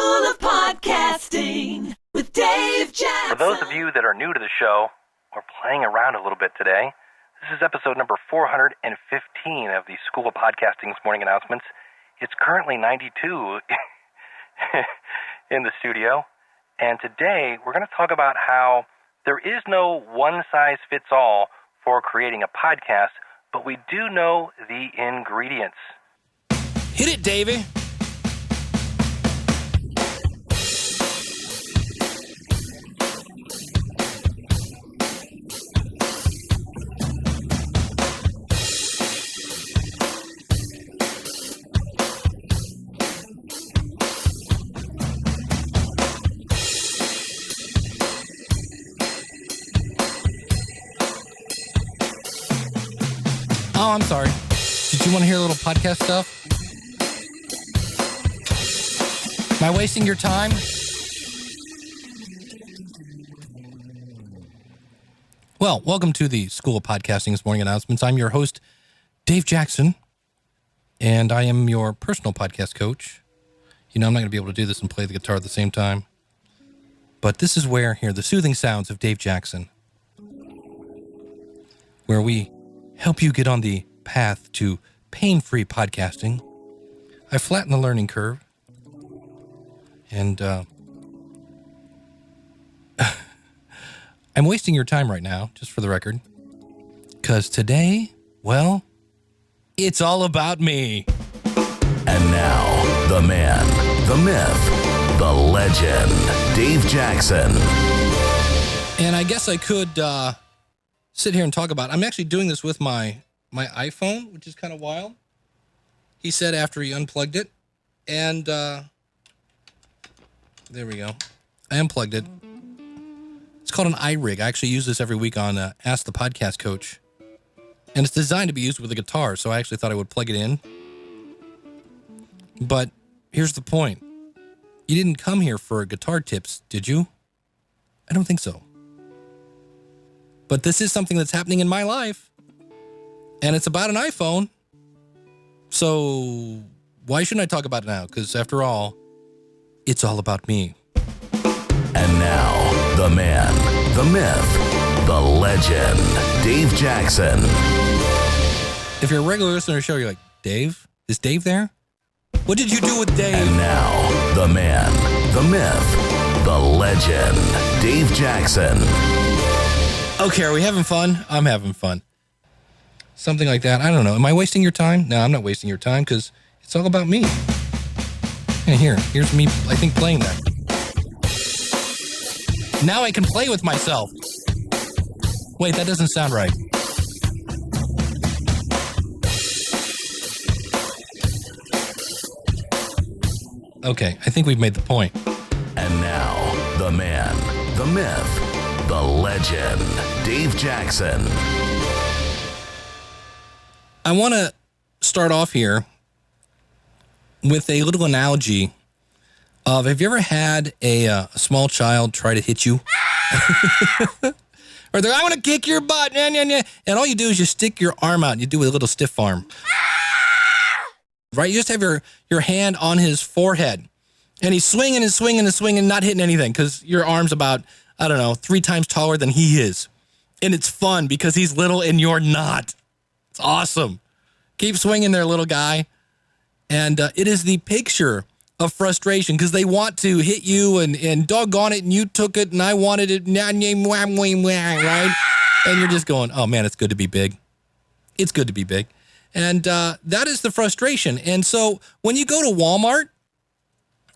School of Podcasting with Dave Jackson. For those of you that are new to the show, we're playing around a little bit today. This is episode number 415 of the School of Podcasting's morning announcements. It's currently 92 in the studio. And today we're going to talk about how there is no one-size-fits-all for creating a podcast, but we do know the ingredients. Hit it, Davey. Oh, I'm sorry. Did you want to hear a little podcast stuff? Am I wasting your time? Well, welcome to the School of Podcasting's morning announcements. I'm your host, Dave Jackson, and I am your personal podcast coach. You know, I'm not going to be able to do this and play the guitar at the same time, but this is where, here, the soothing sounds of Dave Jackson, where we help you get on the path to pain-free podcasting. I flatten the learning curve. And I'm wasting your time right now, just for the record. Because today, well, it's all about me. And now, the man, the myth, the legend, Dave Jackson. And I guess I could sit here and talk about it. I'm actually doing this with my iPhone, which is kind of wild. He said after he unplugged it. And there we go. I unplugged it. It's called an iRig. I actually use this every week on Ask the Podcast Coach. And it's designed to be used with a guitar, so I actually thought I would plug it in. But here's the point. You didn't come here for guitar tips, did you? I don't think so. But this is something that's happening in my life. And it's about an iPhone. So why shouldn't I talk about it now? Because after all, it's all about me. And now, the man, the myth, the legend, Dave Jackson. If you're a regular listener to the show, you're like, Dave? Is Dave there? What did you do with Dave? And now, the man, the myth, the legend, Dave Jackson. Okay, are we having fun? I'm having fun. Something like that. I don't know. Am I wasting your time? No, I'm not wasting your time because it's all about me. And here's me, I think, playing that. Now I can play with myself. Wait, that doesn't sound right. Okay, I think we've made the point. And now, the man, the myth, the legend, Dave Jackson. I want to start off here with a little analogy of, have you ever had a small child try to hit you? Or they're, I want to kick your butt. Nah, nah, nah. And all you do is you stick your arm out and you do a little stiff arm. Right? You just have your hand on his forehead. And he's swinging and swinging and swinging, not hitting anything because your arm's about, 3 times taller than he is. And it's fun because he's little and you're not. It's awesome. Keep swinging there, little guy. And it is the picture of frustration because they want to hit you and doggone it, and you took it and I wanted it, right? And you're just going, oh man, it's good to be big. It's good to be big. And that is the frustration. And so when you go to Walmart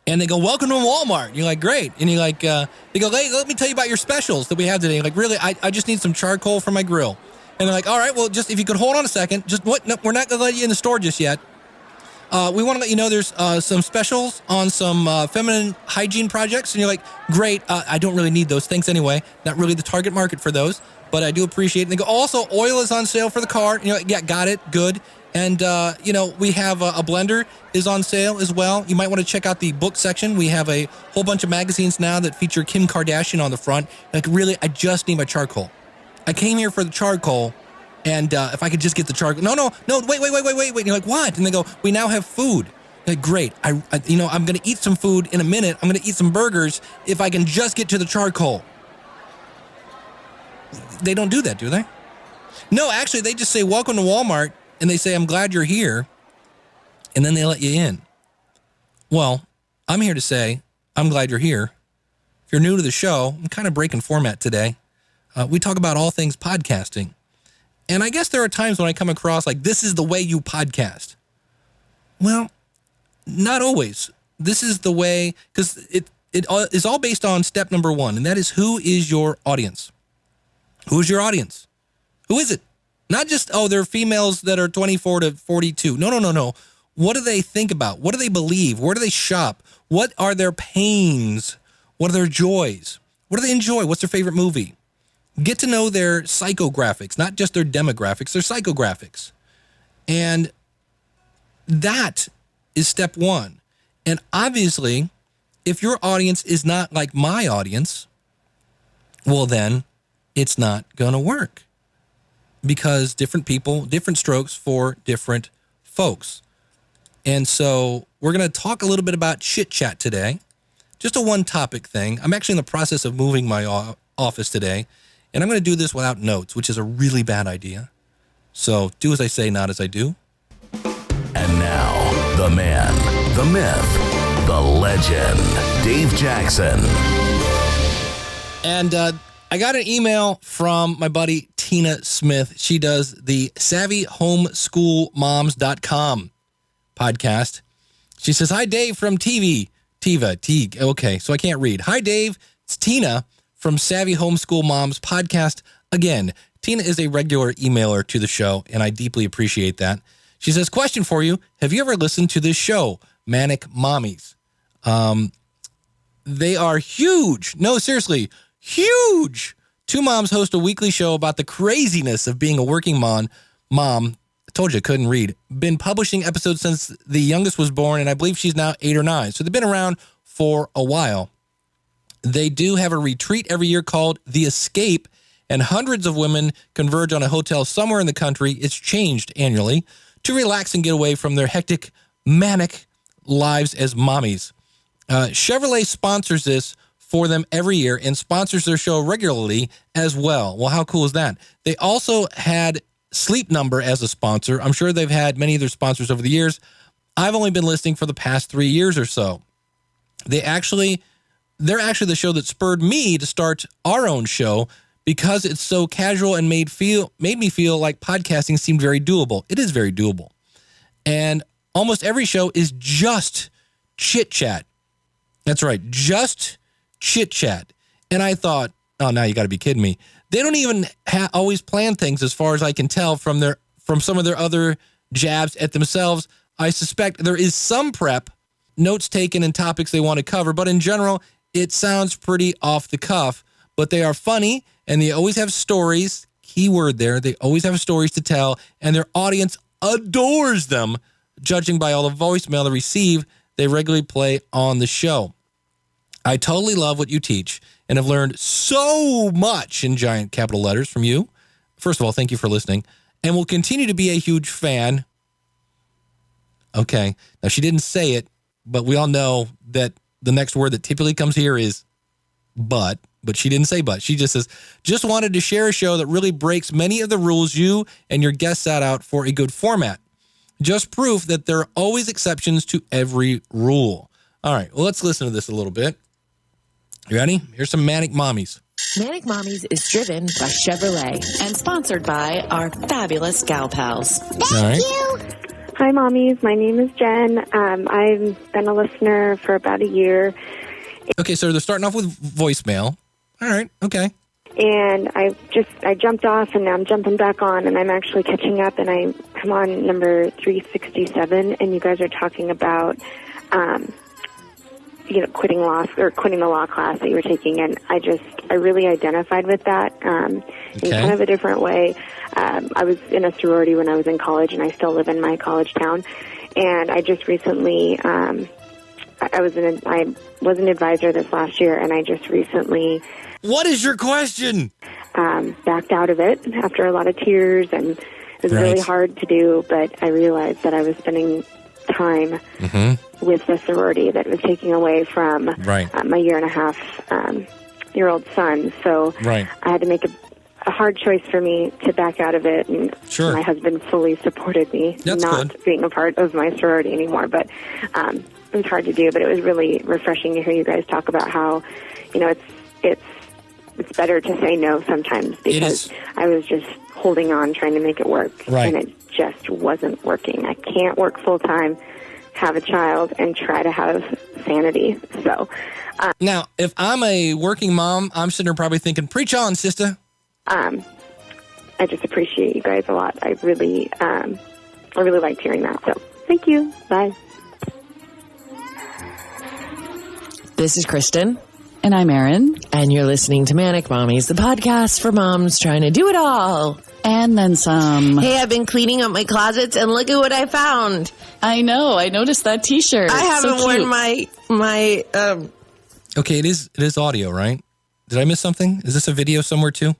and they go, welcome to Walmart, you're like, great. And you're like, they go, hey, let me tell you about your specials that we have today. You're like, really, I just need some charcoal for my grill. And they're like, all right, well, just if you could hold on a second, just what? No, we're not going to let you in the store just yet. We want to let you know there's some specials on some feminine hygiene projects. And you're like, great, I don't really need those. Thanks anyway. Not really the target market for those, but I do appreciate it. And they go, also, oil is on sale for the car. And you're like, yeah, got it, good. And, we have a blender is on sale as well. You might want to check out the book section. We have a whole bunch of magazines now that feature Kim Kardashian on the front. Like, really, I just need my charcoal. I came here for the charcoal, and if I could just get the charcoal. No, wait. And you're like, what? And they go, we now have food. Like, great. I'm going to eat some food in a minute. I'm going to eat some burgers if I can just get to the charcoal. They don't do that, do they? No, actually, they just say, welcome to Walmart, and they say, I'm glad you're here, and then they let you in. Well, I'm here to say, I'm glad you're here. If you're new to the show, I'm kind of breaking format today. We talk about all things podcasting. And I guess there are times when I come across like, this is the way you podcast. Well, not always. This is the way, because it is all based on step number one, and that is, who is your audience? Who's your audience? Who is it? Not just, they're females that are 24 to 42. No. What do they think about? What do they believe? Where do they shop? What are their pains? What are their joys? What do they enjoy? What's their favorite movie? Get to know their psychographics, not just their demographics, their psychographics. And that is step one. And obviously, if your audience is not like my audience, well, then it's not going to work. Because different people, different strokes for different folks. And so we're going to talk a little bit about chit chat today. Just a one topic thing. I'm actually in the process of moving my office today. And I'm going to do this without notes, which is a really bad idea. So do as I say, not as I do. And now, the man, the myth, the legend, Dave Jackson. And I got an email from my buddy Tina Smith. She does the SavvyHomeschoolMoms.com podcast. She says, hi, Dave from Tiva. Okay, so I can't read. Hi, Dave. It's Tina from Savvy Homeschool Moms podcast. Again, Tina is a regular emailer to the show, and I deeply appreciate that. She says, question for you. Have you ever listened to this show, Manic Mommies? They are huge. No, seriously, huge. Two moms host a weekly show about the craziness of being a working mom. I told you I couldn't read. Been publishing episodes since the youngest was born, and I believe she's now 8 or 9. So they've been around for a while. They do have a retreat every year called The Escape, and hundreds of women converge on a hotel somewhere in the country. It's changed annually to relax and get away from their hectic, manic lives as mommies. Chevrolet sponsors this for them every year and sponsors their show regularly as well. Well, how cool is that? They also had Sleep Number as a sponsor. I'm sure they've had many of their sponsors over the years. I've only been listening for the past 3 years or so. They're actually the show that spurred me to start our own show because it's so casual and made me feel like podcasting seemed very doable. It is very doable. And almost every show is just chit chat. That's right, just chit chat. And I thought, oh, now you got to be kidding me. They don't even always plan things, as far as I can tell from some of their other jabs at themselves. I suspect there is some prep, notes taken, and topics they want to cover, but in general, it sounds pretty off the cuff. But they are funny, and they always have stories. Key word there. They always have stories to tell, and their audience adores them, judging by all the voicemail they receive. They regularly play on the show. I totally love what you teach and have learned so much in giant capital letters from you. First of all, thank you for listening, and will continue to be a huge fan. Okay, now she didn't say it, but we all know that the next word that typically comes here is but she didn't say but. She just says, just wanted to share a show that really breaks many of the rules you and your guests set out for a good format. Just proof that there are always exceptions to every rule. All right, well, let's listen to this a little bit. You ready? Here's some Manic Mommies. Manic Mommies is driven by Chevrolet and sponsored by our fabulous gal pals. Thank you. Hi, Mommies. My name is Jen. I've been a listener for about a year. Okay, so they're starting off with voicemail. All right, okay. And I jumped off, and now I'm jumping back on, and I'm actually catching up, and I'm on number 367, and you guys are talking about, quitting the law class that you were taking, and I really identified with that in kind of a different way. I was in a sorority when I was in college, and I still live in my college town, and I just recently, I was an advisor this last year, and I just recently... What is your question? Backed out of it after a lot of tears, and it was really hard to do, but I realized that I was spending time with the sorority that was taking away from my 1.5-year-old son. So I had to make a hard choice for me to back out of it, and my husband fully supported me being a part of my sorority anymore. But it was hard to do, but it was really refreshing to hear you guys talk about how, it's better to say no sometimes, because I was just holding on, trying to make it work, and it just wasn't working. I can't work full-time, have a child, and try to have sanity. So now, if I'm a working mom, I'm sitting there probably thinking, preach on, sister. I just appreciate you guys a lot. I really liked hearing that. So thank you. Bye. This is Kristen. And I'm Erin. And you're listening to Manic Mommies, the podcast for moms trying to do it all. And then some. Hey, I've been cleaning up my closets, and look at what I found. I know. I noticed that T-shirt. I haven't worn my Okay, it is audio, right? Did I miss something? Is this a video somewhere too?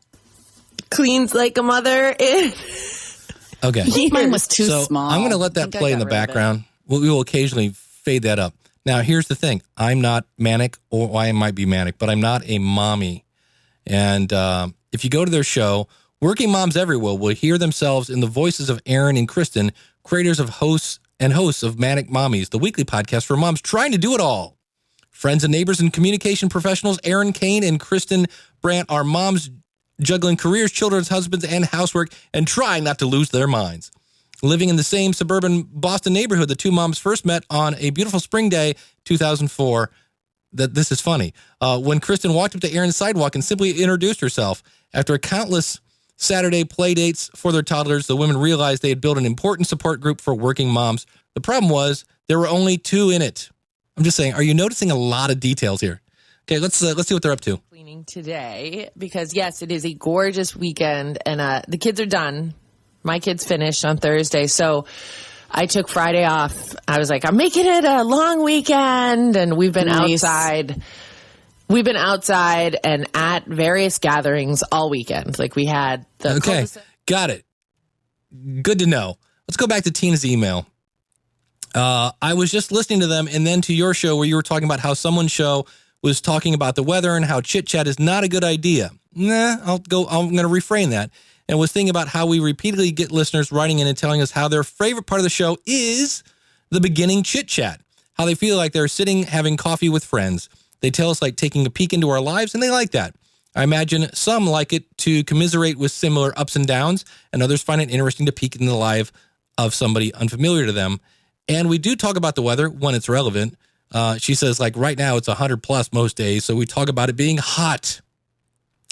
Cleans like a mother. Okay. Mine was too small. I'm going to let that play in the background. We will occasionally fade that up. Now, here's the thing. I'm not manic, or I might be manic, but I'm not a mommy. And if you go to their show, working moms everywhere will hear themselves in the voices of Erin and Kristen, creators of hosts of Manic Mommies, the weekly podcast for moms trying to do it all. Friends and neighbors and communication professionals, Erin Kane and Kristen Brandt are moms juggling careers, children's husbands, and housework, and trying not to lose their minds. Living in the same suburban Boston neighborhood, the two moms first met on a beautiful spring day, 2004. This is funny. When Kristen walked up to Erin's sidewalk and simply introduced herself. After countless Saturday play dates for their toddlers, the women realized they had built an important support group for working moms. The problem was there were only two in it. I'm just saying, are you noticing a lot of details here? Okay, let's see what they're up to. Cleaning today because, yes, it is a gorgeous weekend, and the kids are done. My kids finished on Thursday, so I took Friday off. I was like, I'm making it a long weekend, and we've been outside. We've been outside and at various gatherings all weekend. Like we had the Okay, got it. Good to know. Let's go back to Tina's email. I was just listening to them and then to your show where you were talking about how someone's show was talking about the weather and how chit chat is not a good idea. I'm going to refrain that. And was thinking about how we repeatedly get listeners writing in and telling us how their favorite part of the show is the beginning chit chat, how they feel like they're sitting having coffee with friends. They tell us like taking a peek into our lives, and they like that. I imagine some like it to commiserate with similar ups and downs, and others find it interesting to peek in the life of somebody unfamiliar to them. And we do talk about the weather when it's relevant. She says, like right now it's 100 plus most days, so we talk about it being hot.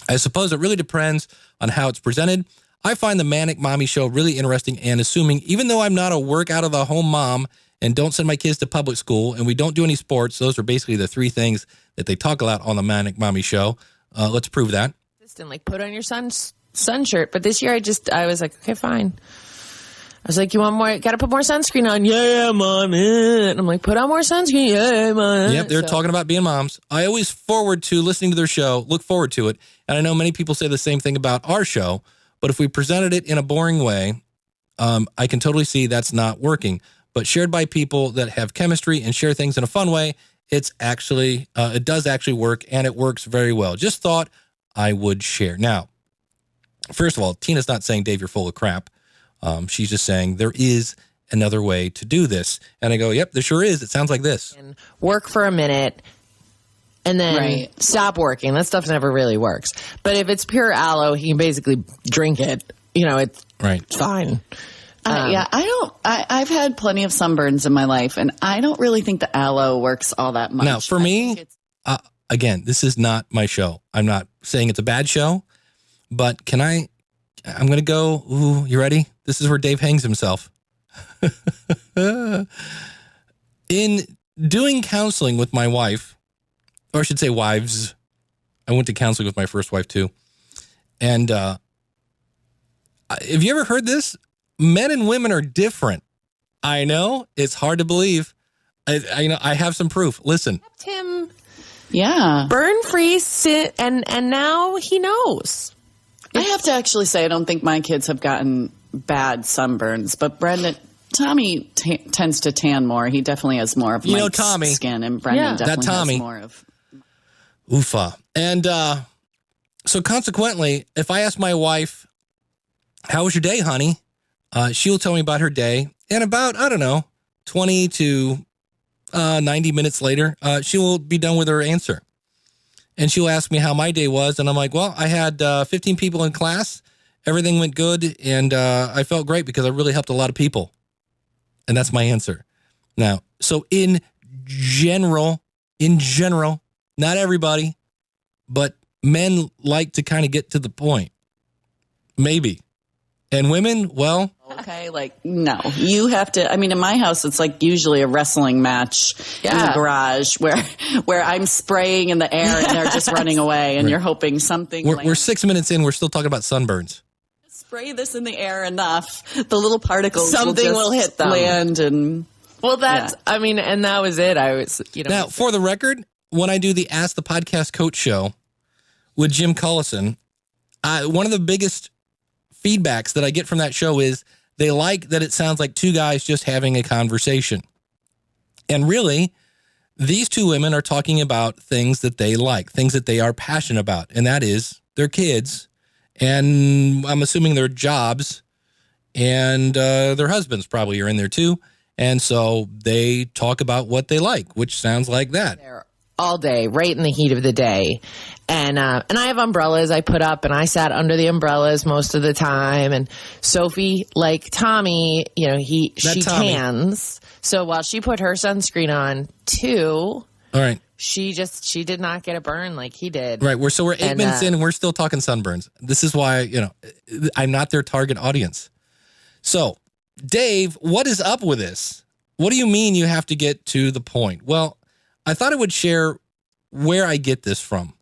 I suppose it really depends on how it's presented. I find the Manic Mommy show really interesting and assuming, even though I'm not a work out of the home mom and don't send my kids to public school and we don't do any sports, those are basically the three things that they talk about on the Manic Mommy show. Let's prove that. Like put on your son's sun shirt. But this year I was like, okay, fine. I was like, you want more? Got to put more sunscreen on. Yeah, mom. And I'm like, put on more sunscreen. Yeah, mom. Yep, they're talking about being moms. I always forward to listening to their show, look forward to it. And I know many people say the same thing about our show, but if we presented it in a boring way, I can totally see that's not working. But shared by people that have chemistry and share things in a fun way, it's actually, it does actually work, and it works very well. Just thought I would share. Now, first of all, Tina's not saying, Dave, you're full of crap. She's just saying there is another way to do this. And I go, yep, there sure is. It sounds like this. And work for a minute and then stop working. That stuff never really works. But if it's pure aloe, he can basically drink it. You know, it's fine. I've had plenty of sunburns in my life, and I don't really think the aloe works all that much. Now, for me, again, this is not my show. I'm not saying it's a bad show, but I'm going to go, ooh, you ready? This is where Dave hangs himself. In doing counseling with my wife, or I should say wives, I went to counseling with my first wife too. And have you ever heard this? Men and women are different. I know, it's hard to believe. I have some proof. Listen. Him. Yeah. Burn free, and now he knows. I have to actually say, I don't think my kids have gotten bad sunburns, but Brendan, Tommy tends to tan more. He definitely has more of Mike's Tommy, skin, and Brendan definitely Tommy. has more of. Oofa. And so consequently, if I ask my wife, how was your day, honey? She'll tell me about her day. And about, 20 to 90 minutes later, she will be done with her answer. And she'll ask me how my day was. And I'm like, well, I had 15 people in class. Everything went good. And I felt great because I really helped a lot of people. And that's my answer. Now, so in general, not everybody, but men like to kind of get to the point. Maybe. And women, well. Okay, no. You have to, in my house, it's usually a wrestling match in the garage where I'm spraying in the air and they're just running away and you're hoping something. We're 6 minutes in, we're still talking about sunburns. Spray this in the air enough, the little particles will hit them. Land and. Well, that's, and that was it. I was, Now, for the record, when I do the Ask the Podcast Coach show with Jim Collison, one of the biggest feedbacks that I get from that show is they like that it sounds like two guys just having a conversation. And really, these two women are talking about things that they like, things that they are passionate about, and that is their kids, and I'm assuming their jobs, and their husbands probably are in there too. And so they talk about what they like, which sounds like that. All day, right in the heat of the day. And I have umbrellas I put up, and I sat under the umbrellas most of the time. And Sophie, like Tommy, she tans. So while she put her sunscreen on too, all right, she did not get a burn like he did. Right. We're 8 minutes in, and we're still talking sunburns. This is why, I'm not their target audience. So, Dave, what is up with this? What do you mean you have to get to the point? Well, I thought I would share where I get this from.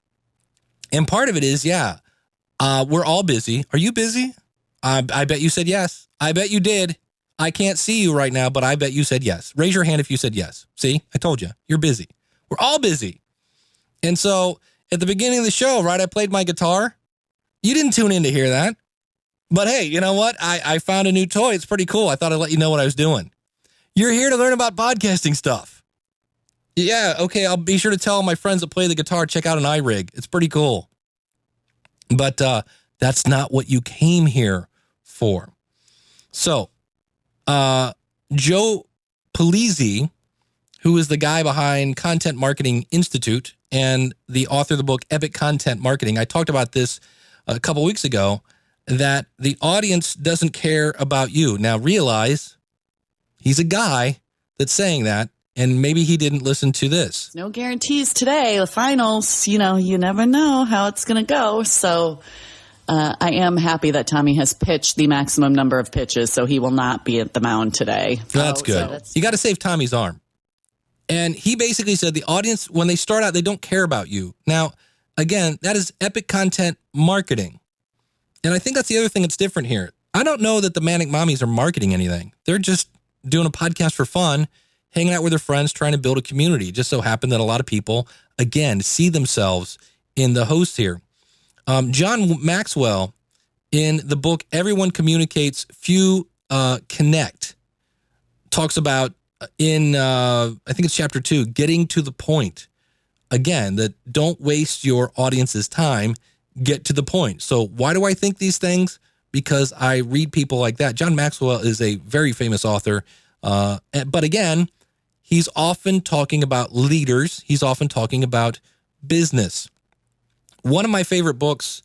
And part of it is, we're all busy. Are you busy? I bet you said yes. I bet you did. I can't see you right now, but I bet you said yes. Raise your hand if you said yes. See, I told you, you're busy. We're all busy. And so at the beginning of the show, right, I played my guitar. You didn't tune in to hear that. But hey, you know what? I found a new toy. It's pretty cool. I thought I'd let you know what I was doing. You're here to learn about podcasting stuff. Yeah, okay, I'll be sure to tell my friends that play the guitar, check out an iRig. It's pretty cool. But that's not what you came here for. So, Joe Pulizzi, who is the guy behind Content Marketing Institute and the author of the book Epic Content Marketing, I talked about this a couple weeks ago, that the audience doesn't care about you. Now realize he's a guy that's saying that, and maybe he didn't listen to this. No guarantees today. The finals, you never know how it's going to go. So I am happy that Tommy has pitched the maximum number of pitches, so he will not be at the mound today. That's good. You got to save Tommy's arm. And he basically said the audience, when they start out, they don't care about you. Now, again, that is epic content marketing. And I think that's the other thing that's different here. I don't know that the Manic Mommies are marketing anything. They're just doing a podcast for fun, hanging out with their friends, trying to build a community. It just so happened that a lot of people, again, see themselves in the host here. John Maxwell, in the book Everyone Communicates, Few Connect, talks about in, I think it's chapter 2, getting to the point. Again, that don't waste your audience's time. Get to the point. So why do I think these things? Because I read people like that. John Maxwell is a very famous author. But again, he's often talking about leaders. He's often talking about business. One of my favorite books,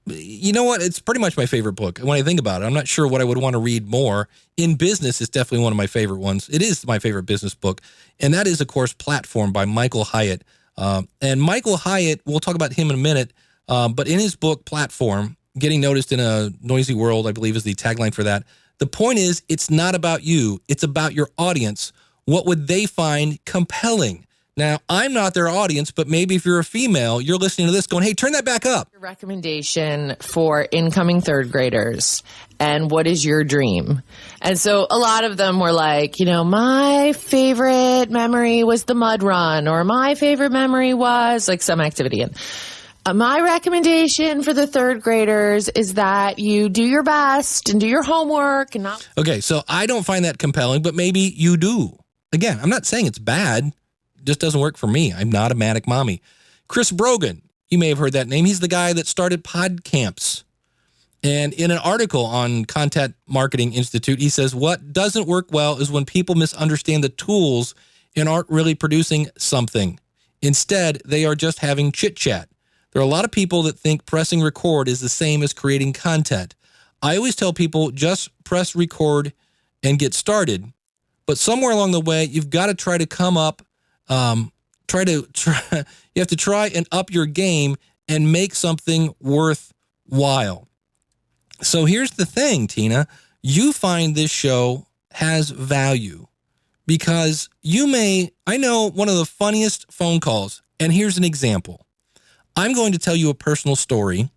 you know what? It's pretty much my favorite book when I think about it. I'm not sure what I would want to read more. In business, it's definitely one of my favorite ones. It is my favorite business book. And that is, of course, Platform by Michael Hyatt. And Michael Hyatt, we'll talk about him in a minute. But in his book, Platform, Getting Noticed in a Noisy World, I believe is the tagline for that. The point is, it's not about you. It's about your audience. What would they find compelling? Now, I'm not their audience, but maybe if you're a female, you're listening to this going, hey, turn that back up. Recommendation for incoming third graders. And what is your dream? And so a lot of them were like, my favorite memory was the mud run, or my favorite memory was like some activity. And My recommendation for the third graders is that you do your best and do your homework and not. Okay, so I don't find that compelling, but maybe you do. Again, I'm not saying it's bad. It just doesn't work for me. I'm not a manic mommy. Chris Brogan, you may have heard that name. He's the guy that started Pod Camps. And in an article on Content Marketing Institute, he says, what doesn't work well is when people misunderstand the tools and aren't really producing something. Instead, they are just having chit-chat. There are a lot of people that think pressing record is the same as creating content. I always tell people just press record and get started. But somewhere along the way, you've got to try to come up, you have to try and up your game and make something worthwhile. So here's the thing, Tina. You find this show has value because I know one of the funniest phone calls, and here's an example. I'm going to tell you a personal story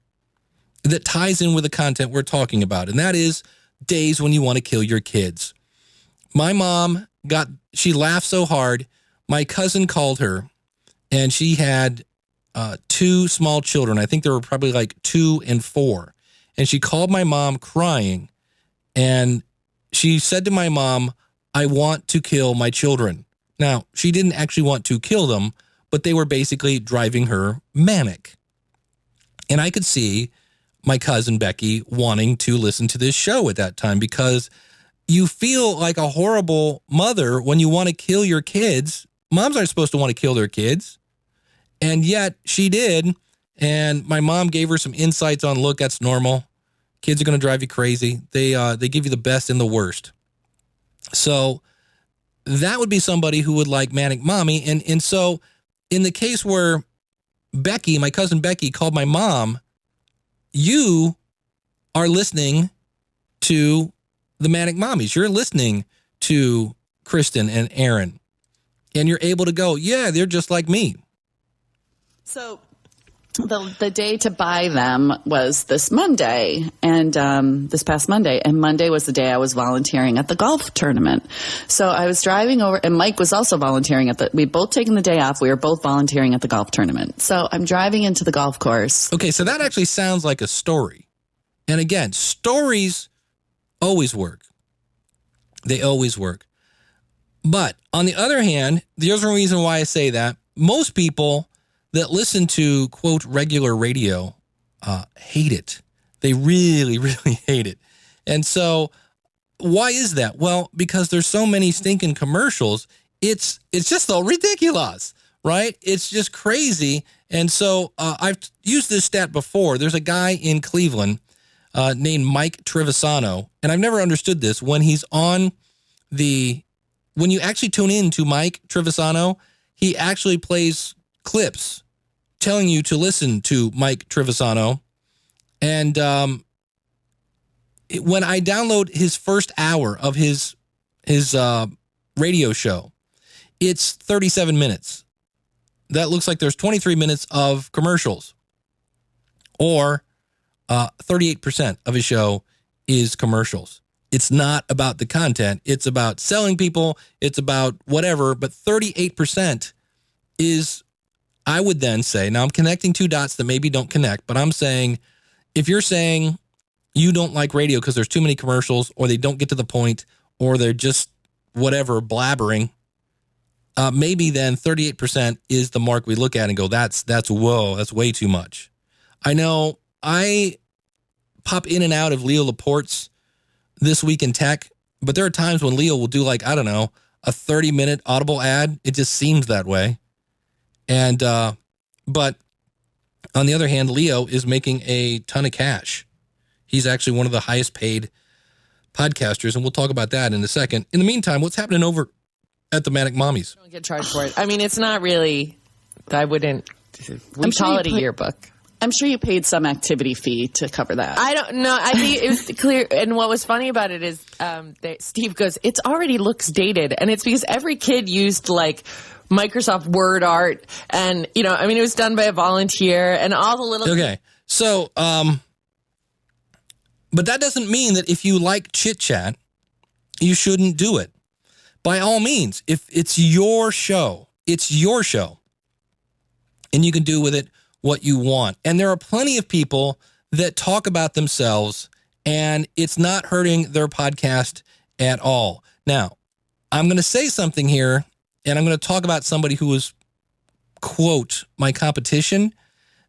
that ties in with the content we're talking about, and that is days when you want to kill your kids. My mom she laughed so hard, my cousin called her, and she had 2 small children. I think they were probably like 2 and 4. And she called my mom crying, and she said to my mom, I want to kill my children. Now, she didn't actually want to kill them, but they were basically driving her manic. And I could see my cousin Becky wanting to listen to this show at that time because you feel like a horrible mother when you want to kill your kids. Moms aren't supposed to want to kill their kids. And yet she did. And my mom gave her some insights on, look, that's normal. Kids are going to drive you crazy. They give you the best and the worst. So that would be somebody who would like Manic Mommy. And so in the case where Becky, my cousin Becky, called my mom, you are listening to the Manic Mommies. You're listening to Kristen and Aaron. And you're able to go, yeah, they're just like me. So the day to buy them was this Monday, and this past Monday. And Monday was the day I was volunteering at the golf tournament. So I was driving over, and Mike was also volunteering we'd both taken the day off. We were both volunteering at the golf tournament. So I'm driving into the golf course. Okay, so that actually sounds like a story. And again, stories always work. They always work. But on the other hand, there's a reason why I say that. Most people that listen to, quote, regular radio hate it. They really, really hate it. And so why is that? Well, because there's so many stinking commercials. It's just so ridiculous, right? It's just crazy. And so I've used this stat before. There's a guy in Cleveland named Mike Trevisano, and I've never understood this. When you actually tune in to Mike Trevisano, he actually plays clips telling you to listen to Mike Trevisano. And when I download his first hour of his radio show, it's 37 minutes. That looks like there's 23 minutes of commercials, or 38% of his show is commercials. It's not about the content. It's about selling people. It's about whatever. But 38% is, I would then say, now I'm connecting two dots that maybe don't connect, but I'm saying, if you're saying you don't like radio because there's too many commercials, or they don't get to the point, or they're just whatever, blabbering, maybe then 38% is the mark we look at and go, that's whoa, that's way too much. I know I pop in and out of Leo Laporte's This Week in Tech, but there are times when Leo will do, like, I don't know, a 30-minute Audible ad. It just seems that way. And but on the other hand, Leo is making a ton of cash. He's actually one of the highest paid podcasters, and we'll talk about that in a second. In the meantime, what's happening over at the Manic Mommies? Don't get charged for it. I mean, it's not really, I wouldn't, we call it a yearbook. I'm sure you paid some activity fee to cover that. I don't know. I think it was clear. And what was funny about it is Steve goes, it already looks dated. And it's because every kid used like Microsoft Word art. And, you know, I mean, it was done by a volunteer and all the little. Okay. So, but that doesn't mean that if you like chit chat, you shouldn't do it. By all means, if it's your show, and you can do with it what you want. And there are plenty of people that talk about themselves, and it's not hurting their podcast at all. Now, I'm going to say something here, and I'm going to talk about somebody who is, quote, my competition.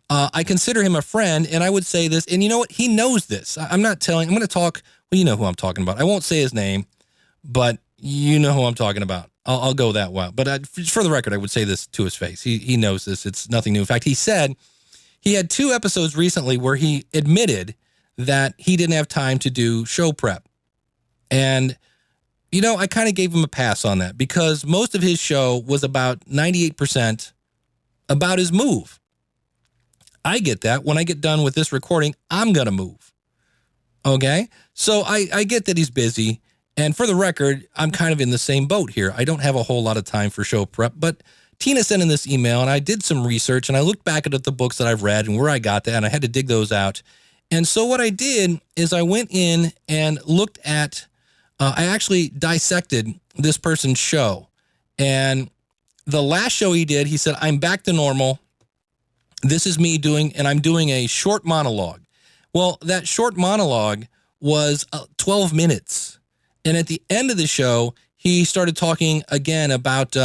I consider him a friend, and I would say this, and you know what? He knows this. I'm going to talk, well, you know who I'm talking about. I won't say his name, but you know who I'm talking about. I'll go that way. But for the record, I would say this to his face. He knows this. It's nothing new. In fact, he said he had 2 episodes recently where he admitted that he didn't have time to do show prep. And, you know, I kind of gave him a pass on that because most of his show was about 98% about his move. I get that. When I get done with this recording, I'm going to move. Okay? So I get that he's busy. And for the record, I'm kind of in the same boat here. I don't have a whole lot of time for show prep, but Tina sent in this email and I did some research and I looked back at the books that I've read and where I got that, and I had to dig those out. And so what I did is I went in and looked at, I actually dissected this person's show. And the last show he did, he said, I'm back to normal. This is me and I'm doing a short monologue. Well, that short monologue was 12 minutes. And at the end of the show, he started talking again about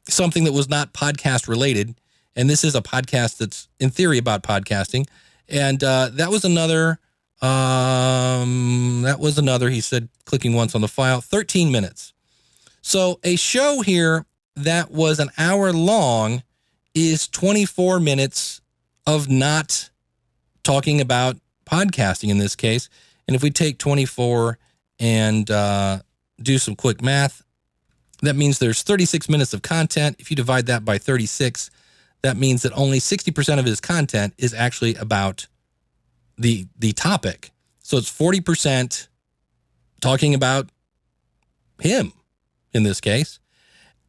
something that was not podcast related. And this is a podcast that's in theory about podcasting. And that was another, he said, clicking once on the file, 13 minutes. So a show here that was an hour long is 24 minutes of not talking about podcasting in this case. And if we take 24 and do some quick math, that means there's 36 minutes of content. If you divide that by 36, that means that only 60% of his content is actually about the topic. So it's 40% talking about him in this case.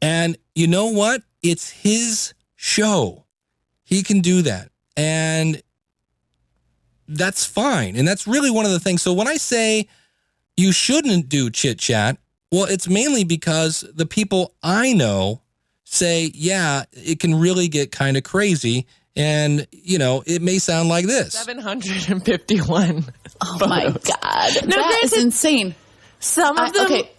And you know what? It's his show. He can do that. And that's fine. And that's really one of the things. So when I say you shouldn't do chit chat, well, it's mainly because the people I know say, yeah, it can really get kind of crazy. And, you know, it may sound like this. 751. Oh, my God. No, that is insane. Some of them. Okay.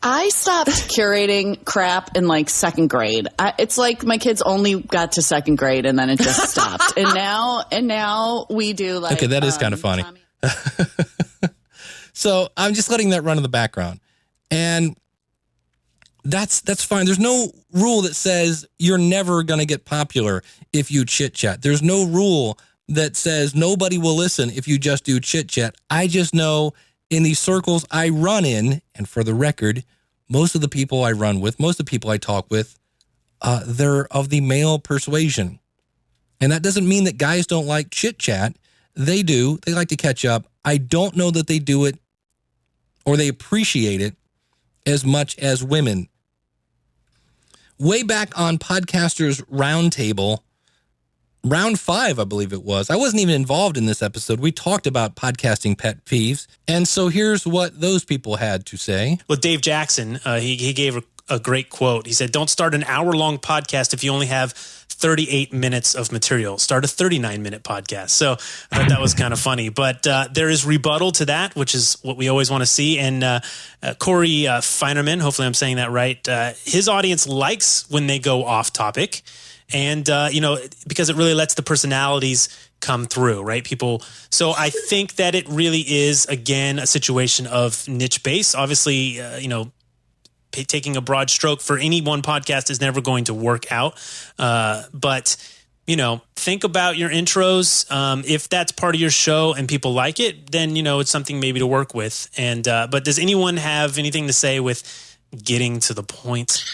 I stopped curating crap in like second grade. It's like my kids only got to second grade and then it just stopped. and now we do like. Okay, that is kind of funny. So I'm just letting that run in the background. And that's fine. There's no rule that says you're never going to get popular if you chit chat. There's no rule that says nobody will listen if you just do chit chat. I just know in these circles I run in, and for the record, most of the people I run with, most of the people I talk with, they're of the male persuasion. And that doesn't mean that guys don't like chit chat. They do. They like to catch up. I don't know that they do it or they appreciate it as much as women. Way back on Podcasters Roundtable, round 5, I believe it was. I wasn't even involved in this episode. We talked about podcasting pet peeves. And so here's what those people had to say. Well, Dave Jackson, he gave a great quote. He said, don't start an hour-long podcast if you only have 38 minutes of material. Start a 39-minute podcast. So I thought that was kind of funny. But there is rebuttal to that, which is what we always want to see. And Corey Feinerman, hopefully I'm saying that right, his audience likes when they go off topic. And, because it really lets the personalities come through, right? People. So I think that it really is, again, a situation of niche base. Obviously, taking a broad stroke for any one podcast is never going to work out. But, think about your intros. If that's part of your show and people like it, then, it's something maybe to work with. And, but does anyone have anything to say with getting to the point?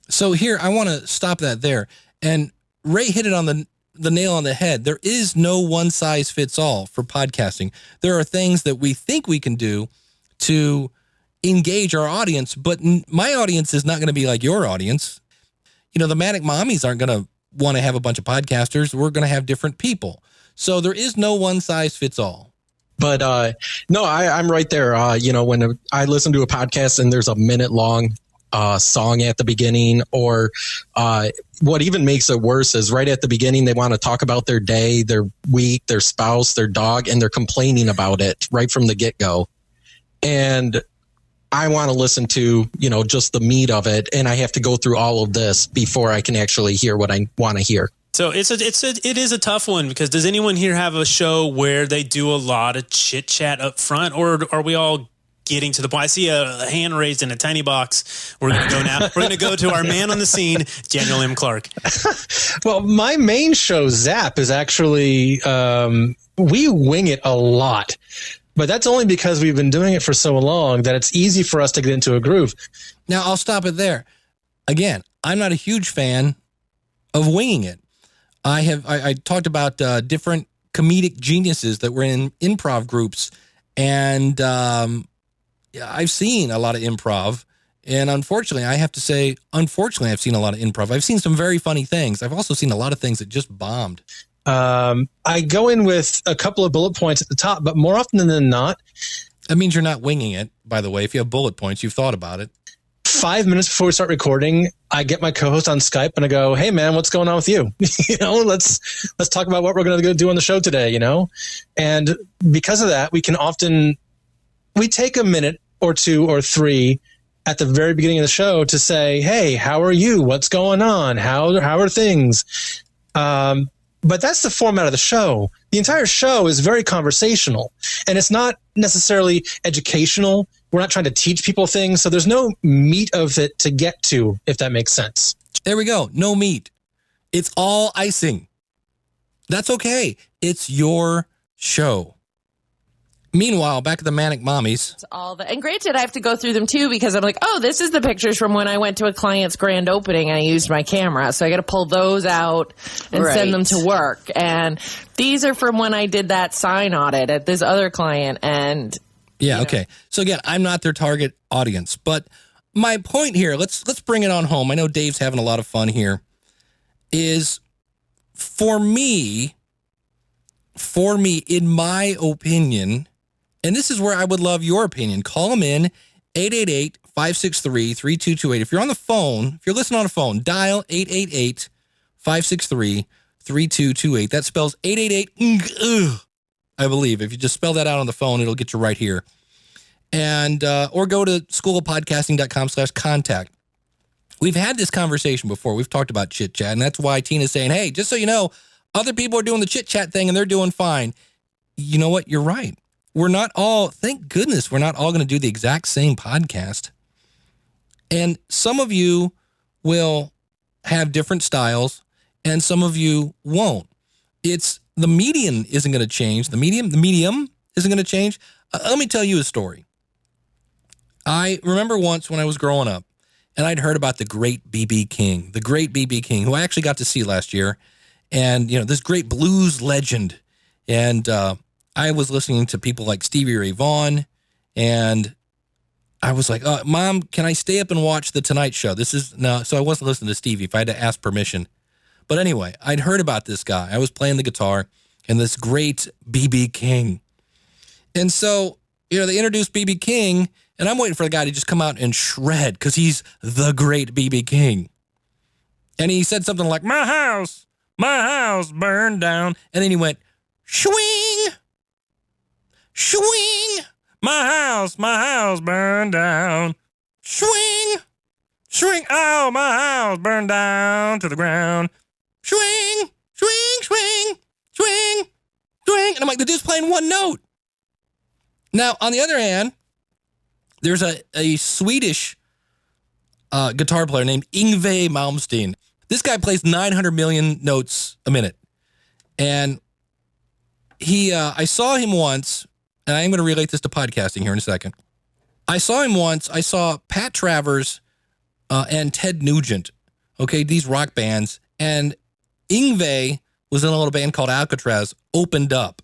So here, I want to stop that there. And Ray hit it on the nail on the head. There is no one size fits all for podcasting. There are things that we think we can do to engage our audience, but my audience is not going to be like your audience. The Manic Mommies aren't going to want to have a bunch of podcasters. We're going to have different people. So there is no one size fits all. But no, I'm right there. When I listen to a podcast and there's a minute long song at the beginning, or what even makes it worse is right at the beginning, they want to talk about their day, their week, their spouse, their dog, and they're complaining about it right from the get-go. And I want to listen to, just the meat of it, and I have to go through all of this before I can actually hear what I want to hear. So it is a tough one, because does anyone here have a show where they do a lot of chit chat up front, or are we all getting to the point? I see a hand raised in a tiny box. We're going to go now. We're going to go to our man on the scene, Daniel M. Clark. Well, my main show, Zap, is actually, we wing it a lot. But that's only because we've been doing it for so long that it's easy for us to get into a groove. Now, I'll stop it there. Again, I'm not a huge fan of winging it. I talked about different comedic geniuses that were in improv groups, and I've seen a lot of improv. And unfortunately, I have to say, I've seen a lot of improv. I've seen some very funny things. I've also seen a lot of things that just bombed. I go in with a couple of bullet points at the top, but more often than not. That means you're not winging it, by the way. If you have bullet points, you've thought about it. 5 minutes before we start recording, I get my co-host on Skype and I go, "Hey man, what's going on with you? Let's talk about what we're going to go do on the show today, And because of that, we take a minute or two or three at the very beginning of the show to say, "Hey, how are you? What's going on? How are things?" But that's the format of the show. The entire show is very conversational, and it's not necessarily educational. We're not trying to teach people things, so there's no meat of it to get to, if that makes sense. There we go. No meat. It's all icing. That's okay. It's your show. Meanwhile, back at the Manic Mommies. It's and granted, I have to go through them too, because I'm like, oh, this is the pictures from when I went to a client's grand opening and I used my camera. So I got to pull those out and send them to work. And these are from when I did that sign audit at this other client. And yeah, okay. So again, I'm not their target audience, but my point here, let's bring it on home. I know Dave's having a lot of fun here. Is for me, in my opinion, and this is where I would love your opinion. Call them in, 888-563-3228. If you're on the phone, if you're listening on a phone, dial 888-563-3228. That spells 888, I believe. If you just spell that out on the phone, it'll get you right here. And or go to schoolofpodcasting.com/contact. We've had this conversation before. We've talked about chit chat, and that's why Tina's saying, hey, just so you know, other people are doing the chit chat thing and they're doing fine. You know what? You're right. Thank goodness, we're not all going to do the exact same podcast. And some of you will have different styles and some of you won't. It's the medium isn't going to change. The medium isn't going to change. Let me tell you a story. I remember once when I was growing up and I'd heard about the great B.B. King, who I actually got to see last year. And, this great blues legend. And I was listening to people like Stevie Ray Vaughan. And I was like, Mom, can I stay up and watch The Tonight Show? So I wasn't listening to Stevie if I had to ask permission. But anyway, I'd heard about this guy. I was playing the guitar and this great B.B. King. And so, they introduced B.B. King. And I'm waiting for the guy to just come out and shred because he's the great B.B. King. And he said something like, my house burned down. And then he went, swing, swing, my house burned down. Swing, swing, oh, my house burned down to the ground. Swing, swing, swing, swing, swing. And I'm like, the dude's playing one note. Now, on the other hand, there's a Swedish guitar player named Yngwie Malmsteen. This guy plays 900 million notes a minute. And I saw him once, and I am going to relate this to podcasting here in a second. I saw him once. I saw Pat Travers and Ted Nugent, these rock bands. And Yngwie was in a little band called Alcatraz, opened up.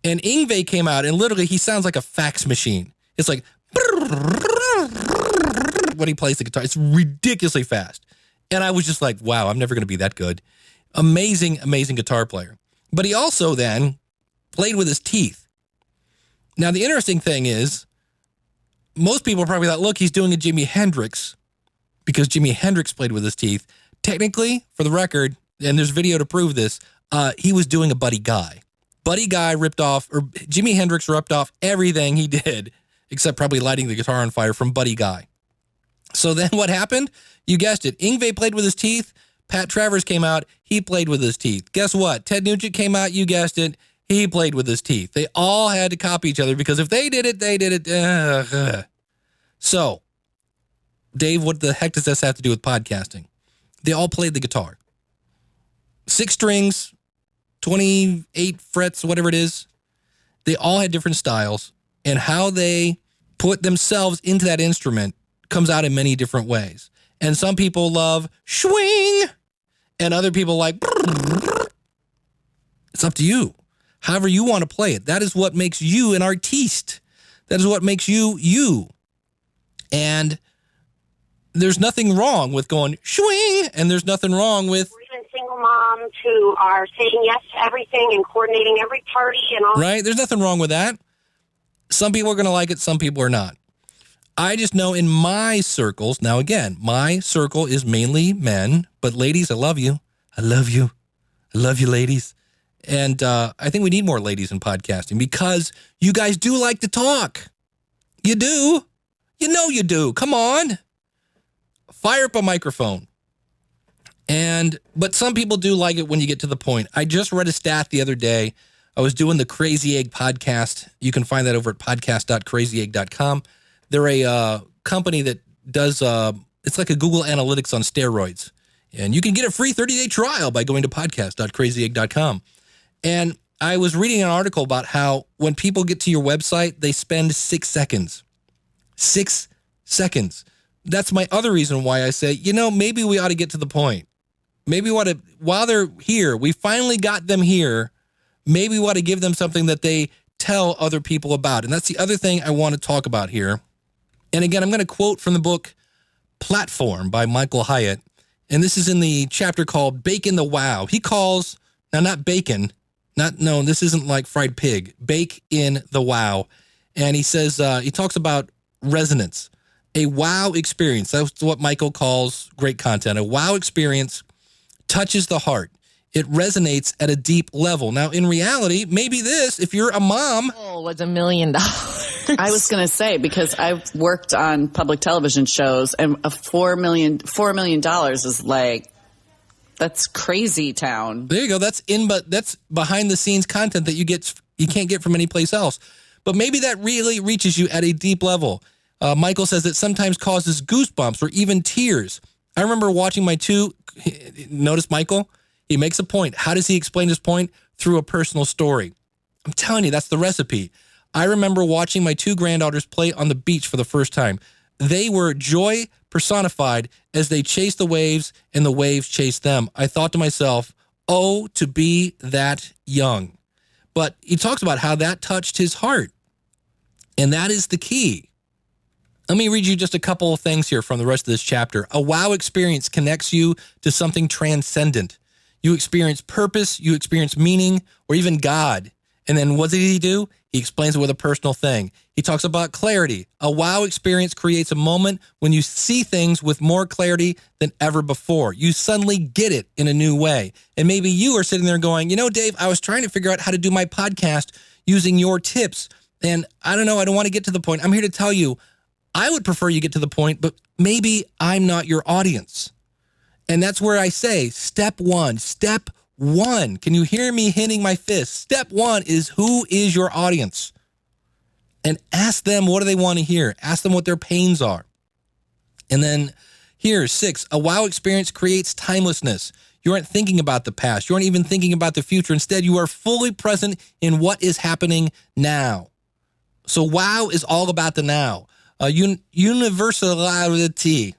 And Yngwie came out, and literally he sounds like a fax machine. It's like when he plays the guitar. It's ridiculously fast. And I was just like, wow, I'm never going to be that good. Amazing, amazing guitar player. But he also then played with his teeth. Now, the interesting thing is, most people probably thought, look, he's doing a Jimi Hendrix because Jimi Hendrix played with his teeth. Technically, for the record, and there's video to prove this, he was doing a Buddy Guy. Buddy Guy Jimi Hendrix ripped off everything he did, except probably lighting the guitar on fire from Buddy Guy. So then what happened? You guessed it. Yngwie played with his teeth. Pat Travers came out. He played with his teeth. Guess what? Ted Nugent came out. You guessed it. He played with his teeth. They all had to copy each other because if they did it, they did it. So, Dave, what the heck does this have to do with podcasting? They all played the guitar. 6 strings, 28 frets, whatever it is. They all had different styles, and how they put themselves into that instrument comes out in many different ways. And some people love swing, and other people like brrr. It's up to you. However you want to play it. That is what makes you an artiste. That is what makes you you. And there's nothing wrong with going swing, and there's nothing wrong with single moms who are saying yes to everything and coordinating every party and all. Right? There's nothing wrong with that. Some people are going to like it, some people are not. I just know in my circles, now again, my circle is mainly men, but ladies, I love you. I love you. I love you, ladies. And I think we need more ladies in podcasting because you guys do like to talk. You do. You know you do. Come on. Fire up a microphone. But some people do like it when you get to the point. I just read a stat the other day. I was doing the Crazy Egg podcast. You can find that over at podcast.crazyegg.com. They're a company that does, it's like a Google Analytics on steroids. And you can get a free 30-day trial by going to podcast.crazyegg.com. And I was reading an article about how when people get to your website, they spend 6 seconds. 6 seconds. That's my other reason why I say, maybe we ought to get to the point. Maybe we ought to, while they're here, we finally got them here, maybe we ought to give them something that they tell other people about. And that's the other thing I want to talk about here. And again, I'm going to quote from the book Platform by Michael Hyatt. And this is in the chapter called Bake in the Wow. He calls, now not bacon, this isn't like fried pig, bake in the wow. And he says, he talks about resonance. A wow experience, that's what Michael calls great content. A wow experience touches the heart. It resonates at a deep level. Now, in reality, maybe this, if you're a mom. Oh, was $1 million. I was going to say, because I've worked on public television shows, and $4 million is like, that's crazy town. There you go. That's behind the scenes content that you can't get from any place else. But maybe that really reaches you at a deep level. Michael says it sometimes causes goosebumps or even tears. I remember watching notice Michael, he makes a point. How does he explain his point? Through a personal story. I'm telling you, that's the recipe. I remember watching my 2 granddaughters play on the beach for the first time. They were joy personified as they chased the waves and the waves chased them. I thought to myself, oh, to be that young. But he talks about how that touched his heart. And that is the key. Let me read you just a couple of things here from the rest of this chapter. A wow experience connects you to something transcendent. You experience purpose, you experience meaning, or even God. And then what did he do? He explains it with a personal thing. He talks about clarity. A wow experience creates a moment when you see things with more clarity than ever before. You suddenly get it in a new way. And maybe you are sitting there going, Dave, I was trying to figure out how to do my podcast using your tips. And I don't know, I don't want to get to the point. I'm here to tell you, I would prefer you get to the point, but maybe I'm not your audience. And that's where I say, step one. Can you hear me hitting my fist? Step 1 is, who is your audience? And ask them, what do they want to hear? Ask them what their pains are. And then here, 6, a wow experience creates timelessness. You aren't thinking about the past. You aren't even thinking about the future. Instead, you are fully present in what is happening now. So wow is all about the now. Universality.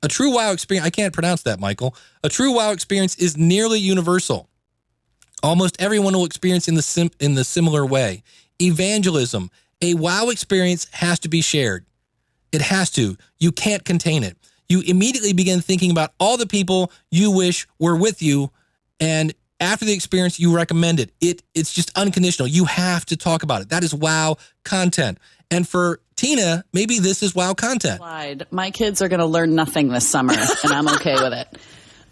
A true wow experience, I can't pronounce that, Michael. A true wow experience is nearly universal. Almost everyone will experience in the similar way. Evangelism. A wow experience has to be shared. It has to. You can't contain it. You immediately begin thinking about all the people you wish were with you, and After the experience, you recommend it. It's just unconditional. You have to talk about it. That is wow content. And for Tina, maybe this is wow content. My kids are going to learn nothing this summer, and I'm okay with it.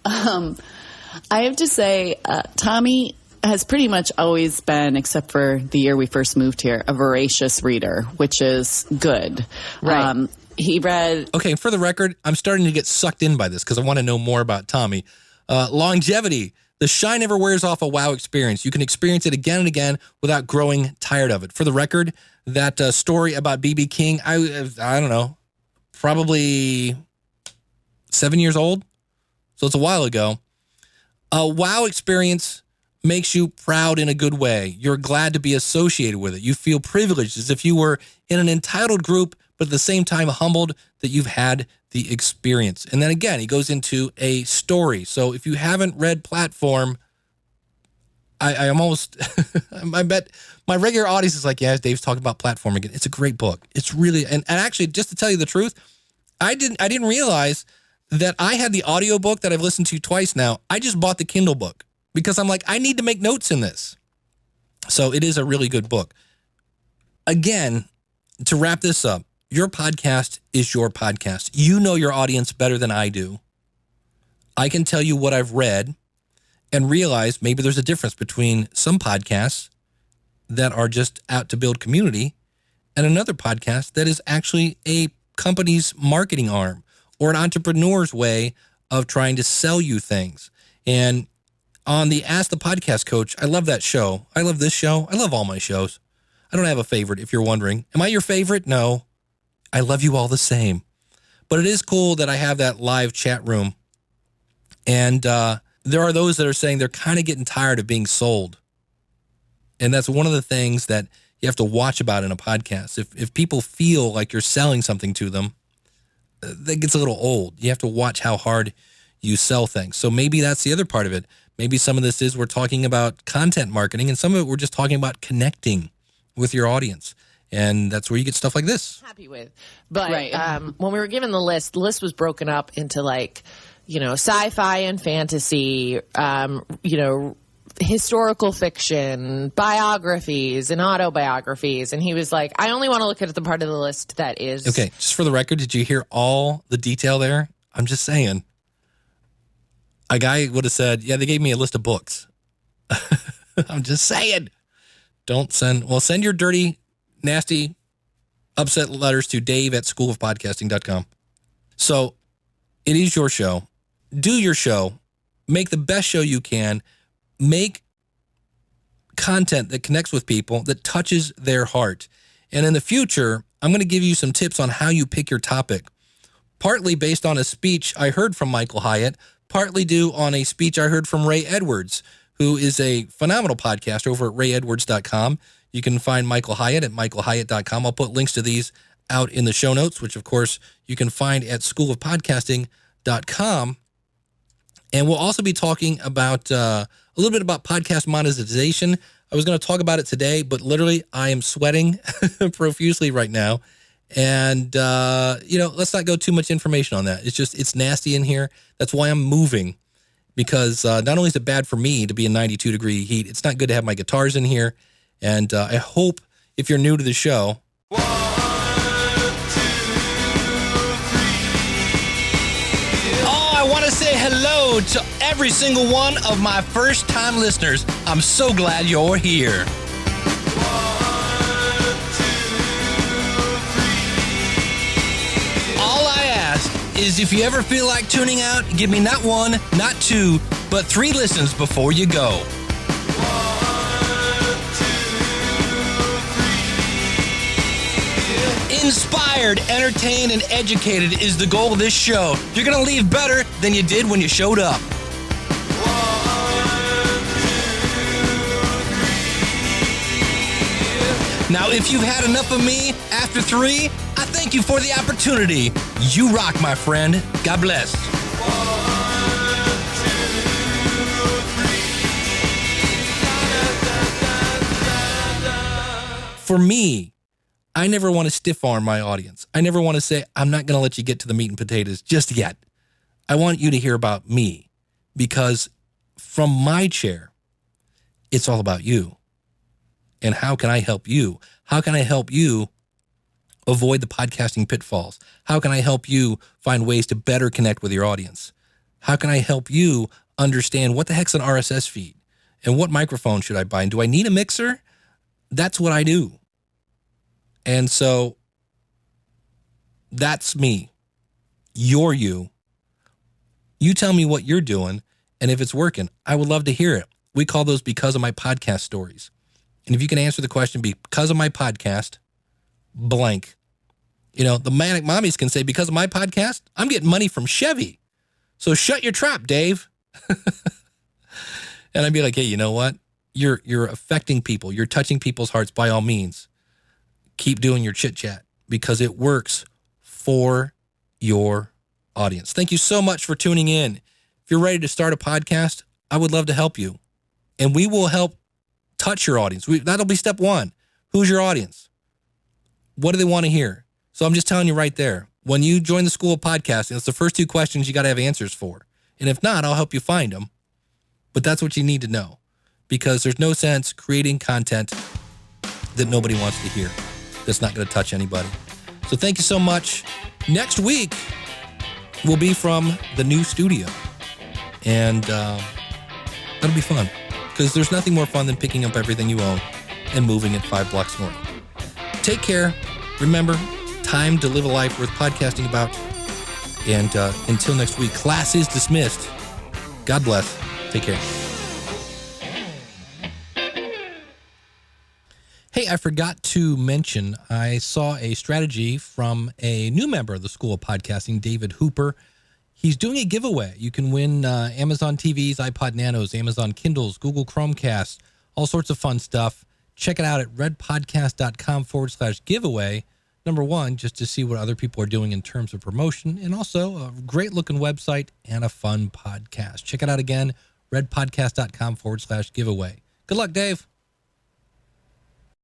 I have to say, Tommy has pretty much always been, except for the year we first moved here, a voracious reader, which is good. Right. He read... Okay, for the record, I'm starting to get sucked in by this because I want to know more about Tommy. Longevity. The shine never wears off a wow experience. You can experience it again and again without growing tired of it. For the record, that story about B.B. King, I don't know, probably 7 years old. So it's a while ago. A wow experience makes you proud in a good way. You're glad to be associated with it. You feel privileged as if you were in an entitled group, but at the same time humbled that you've had the experience. And then again, he goes into a story. So if you haven't read Platform, I'm almost, I bet my regular audience is like, yeah, Dave's talking about Platform again. It's a great book. It's really, and actually, just to tell you the truth, I didn't realize that I had the audiobook that I've listened to twice now. I just bought the Kindle book because I'm like, I need to make notes in this. So it is a really good book. Again, to wrap this up, your podcast is your podcast. You know your audience better than I do. I can tell you what I've read and realize maybe there's a difference between some podcasts that are just out to build community and another podcast that is actually a company's marketing arm or an entrepreneur's way of trying to sell you things. And on the Ask the Podcast Coach, I love that show. I love this show. I love all my shows. I don't have a favorite, if you're wondering. Am I your favorite? No. I love you all the same. But it is cool that I have that live chat room. And there are those that are saying they're kind of getting tired of being sold. And that's one of the things that you have to watch about in a podcast. If people feel like you're selling something to them, that gets a little old. You have to watch how hard you sell things. So maybe that's the other part of it. Maybe some of this is we're talking about content marketing, and some of it we're just talking about connecting with your audience. And that's where you get stuff like this. Happy with. But when we were given the list was broken up into sci-fi and fantasy, historical fiction, biographies and autobiographies. And he was like, I only want to look at the part of the list that is. Okay, just for the record, did you hear all the detail there? I'm just saying. A guy would have said, yeah, they gave me a list of books. I'm just saying. Send your dirty, nasty, upset letters to dave@schoolofpodcasting.com. So it is your show. Do your show. Make the best show you can. Make content that connects with people, that touches their heart. And in the future, I'm going to give you some tips on how you pick your topic, partly based on a speech I heard from Michael Hyatt, partly due on a speech I heard from Ray Edwards, who is a phenomenal podcast over at rayedwards.com. You can find Michael Hyatt at michaelhyatt.com. I'll put links to these out in the show notes, which, of course, you can find at schoolofpodcasting.com. And we'll also be talking about a little bit about podcast monetization. I was going to talk about it today, but literally I am sweating profusely right now. And, let's not go too much information on that. It's nasty in here. That's why I'm moving, because not only is it bad for me to be in 92-degree heat, it's not good to have my guitars in here. And I hope if you're new to the show. 1, 2, 3. Oh, I want to say hello to every single one of my first-time listeners. I'm so glad you're here. 1, 2, 3. All I ask is if you ever feel like tuning out, give me not 1, not 2, but 3 listens before you go. Inspired, entertained, and educated is the goal of this show. You're going to leave better than you did when you showed up. 1, 2, 3. Now, if you've had enough of me after 3, I thank you for the opportunity. You rock, my friend. God bless. 1, 2, 3. For me, I never want to stiff arm my audience. I never want to say, I'm not going to let you get to the meat and potatoes just yet. I want you to hear about me, because from my chair, It's all about you. And how can I help you? How can I help you avoid the podcasting pitfalls? How can I help you find ways to better connect with your audience? How can I help you understand what the heck's an RSS feed? And what microphone should I buy? And do I need a mixer? That's what I do. And so that's me. You're you. You tell me what you're doing, and if it's working, I would love to hear it. We call those because of my podcast stories. And if you can answer the question, because of my podcast, blank. You know, the Manic Mommies can say, because of my podcast, I'm getting money from Chevy. So shut your trap, Dave. And I'd be like, hey, you know what? You're affecting people. You're touching people's hearts by all means. Keep doing your chit chat because it works for your audience. Thank you so much for tuning in. If you're ready to start a podcast, I would love to help you. And we will help touch your audience. That'll be step one. Who's your audience? What do they want to hear? So I'm just telling you right there, when you join the School of Podcasting, it's the first two questions you got to have answers for. And if not, I'll help you find them. But that's what you need to know, because there's no sense creating content that nobody wants to hear, that's not going to touch anybody. So thank you so much. Next week will be from the new studio. And that'll be fun, because there's nothing more fun than picking up everything you own and moving it 5 blocks north. Take care. Remember, time to live a life worth podcasting about. And until next week, class is dismissed. God bless. Take care. Hey, I forgot to mention, I saw a strategy from a new member of the School of Podcasting, David Hooper. He's doing a giveaway. You can win Amazon TVs, iPod Nanos, Amazon Kindles, Google Chromecasts, all sorts of fun stuff. Check it out at redpodcast.com/giveaway. Number one, just to see what other people are doing in terms of promotion, and also a great looking website and a fun podcast. Check it out again, redpodcast.com/giveaway. Good luck, Dave.